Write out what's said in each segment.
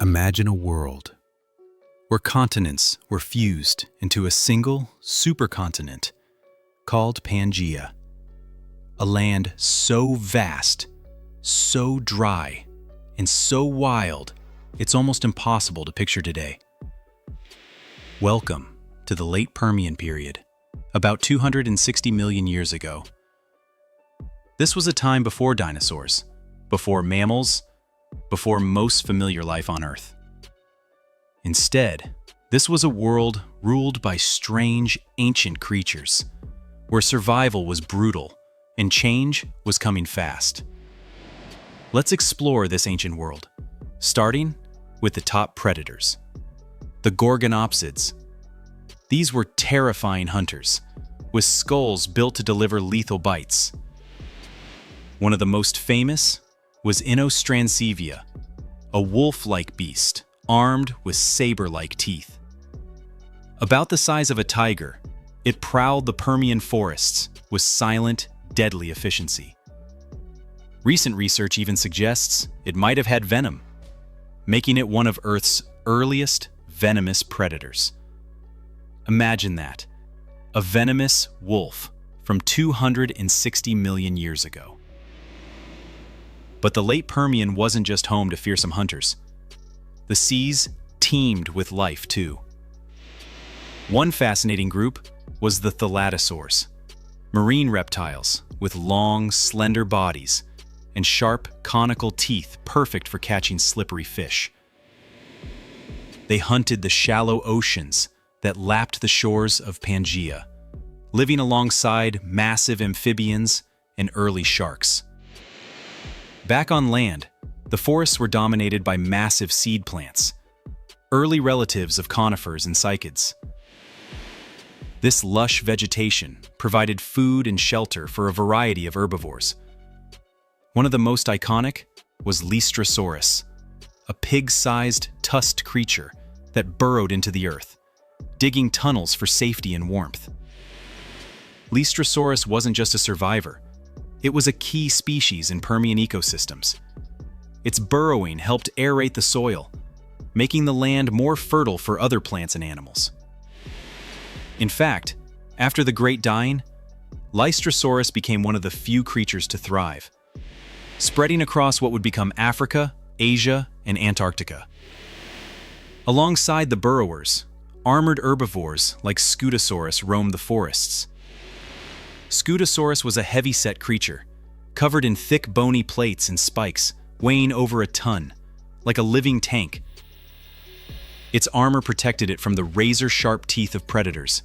Imagine a world where continents were fused into a single supercontinent called Pangaea. A land so vast, so dry, and so wild, it's almost impossible to picture today. Welcome to the late Permian period, about 260 million years ago. This was a time before dinosaurs, before mammals, before most familiar life on Earth. Instead, this was a world ruled by strange, ancient creatures, where survival was brutal and change was coming fast. Let's explore this ancient world, starting with the top predators, the Gorgonopsids. These were terrifying hunters, with skulls built to deliver lethal bites. One of the most famous was Inostrancevia, a wolf-like beast armed with saber-like teeth. About the size of a tiger, it prowled the Permian forests with silent, deadly efficiency. Recent research even suggests it might have had venom, making it one of Earth's earliest venomous predators. Imagine that, a venomous wolf from 260 million years ago. But the late Permian wasn't just home to fearsome hunters. The seas teemed with life, too. One fascinating group was the thalattosaurs, marine reptiles with long, slender bodies and sharp, conical teeth perfect for catching slippery fish. They hunted the shallow oceans that lapped the shores of Pangaea, living alongside massive amphibians and early sharks. Back on land, the forests were dominated by massive seed plants, early relatives of conifers and cycads. This lush vegetation provided food and shelter for a variety of herbivores. One of the most iconic was Lystrosaurus, a pig-sized, tusked creature that burrowed into the earth, digging tunnels for safety and warmth. Lystrosaurus wasn't just a survivor. It was a key species in Permian ecosystems. Its burrowing helped aerate the soil, making the land more fertile for other plants and animals. In fact, after the Great Dying, Lystrosaurus became one of the few creatures to thrive, spreading across what would become Africa, Asia, and Antarctica. Alongside the burrowers, armored herbivores like Scutosaurus roamed the forests. Scutosaurus was a heavy-set creature, covered in thick bony plates and spikes, weighing over a ton, like a living tank. Its armor protected it from the razor-sharp teeth of predators,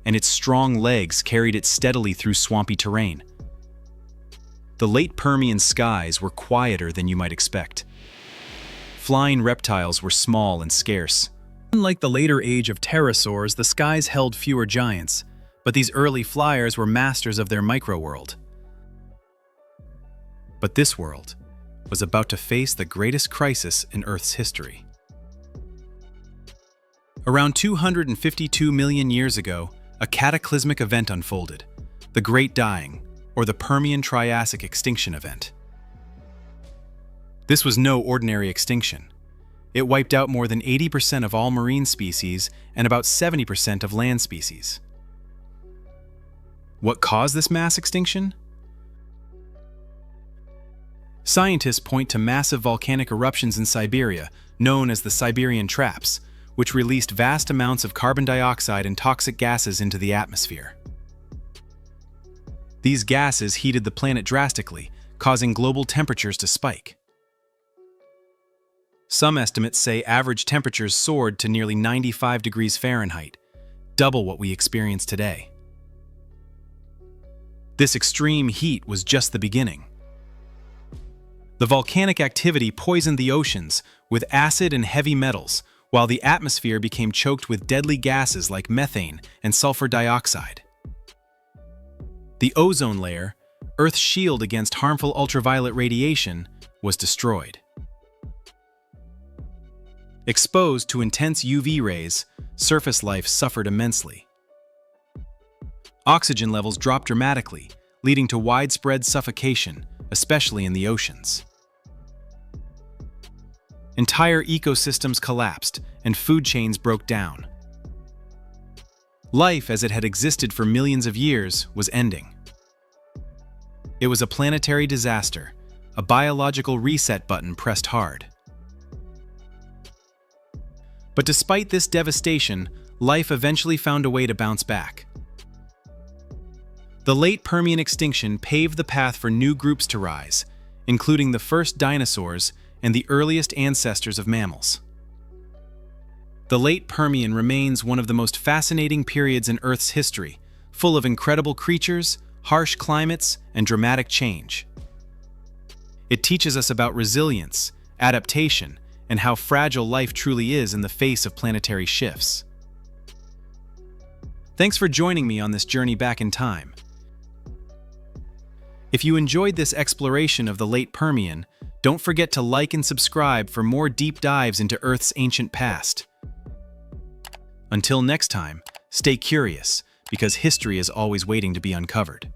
and its strong legs carried it steadily through swampy terrain. The late Permian skies were quieter than you might expect. Flying reptiles were small and scarce. Unlike the later age of pterosaurs, the skies held fewer giants, but these early flyers were masters of their microworld. But this world was about to face the greatest crisis in Earth's history. Around 252 million years ago, a cataclysmic event unfolded, the Great Dying, or the Permian-Triassic extinction event. This was no ordinary extinction. It wiped out more than 80% of all marine species and about 70% of land species. What caused this mass extinction? Scientists point to massive volcanic eruptions in Siberia, known as the Siberian Traps, which released vast amounts of carbon dioxide and toxic gases into the atmosphere. These gases heated the planet drastically, causing global temperatures to spike. Some estimates say average temperatures soared to nearly 95 degrees Fahrenheit, double what we experience today. This extreme heat was just the beginning. The volcanic activity poisoned the oceans with acid and heavy metals, while the atmosphere became choked with deadly gases like methane and sulfur dioxide. The ozone layer, Earth's shield against harmful ultraviolet radiation, was destroyed. Exposed to intense UV rays, surface life suffered immensely. Oxygen levels dropped dramatically, leading to widespread suffocation, especially in the oceans. Entire ecosystems collapsed, and food chains broke down. Life, as it had existed for millions of years, was ending. It was a planetary disaster, a biological reset button pressed hard. But despite this devastation, life eventually found a way to bounce back. The late Permian extinction paved the path for new groups to rise, including the first dinosaurs and the earliest ancestors of mammals. The late Permian remains one of the most fascinating periods in Earth's history, full of incredible creatures, harsh climates, and dramatic change. It teaches us about resilience, adaptation, and how fragile life truly is in the face of planetary shifts. Thanks for joining me on this journey back in time. If you enjoyed this exploration of the late Permian, don't forget to like and subscribe for more deep dives into Earth's ancient past. Until next time, stay curious, because history is always waiting to be uncovered.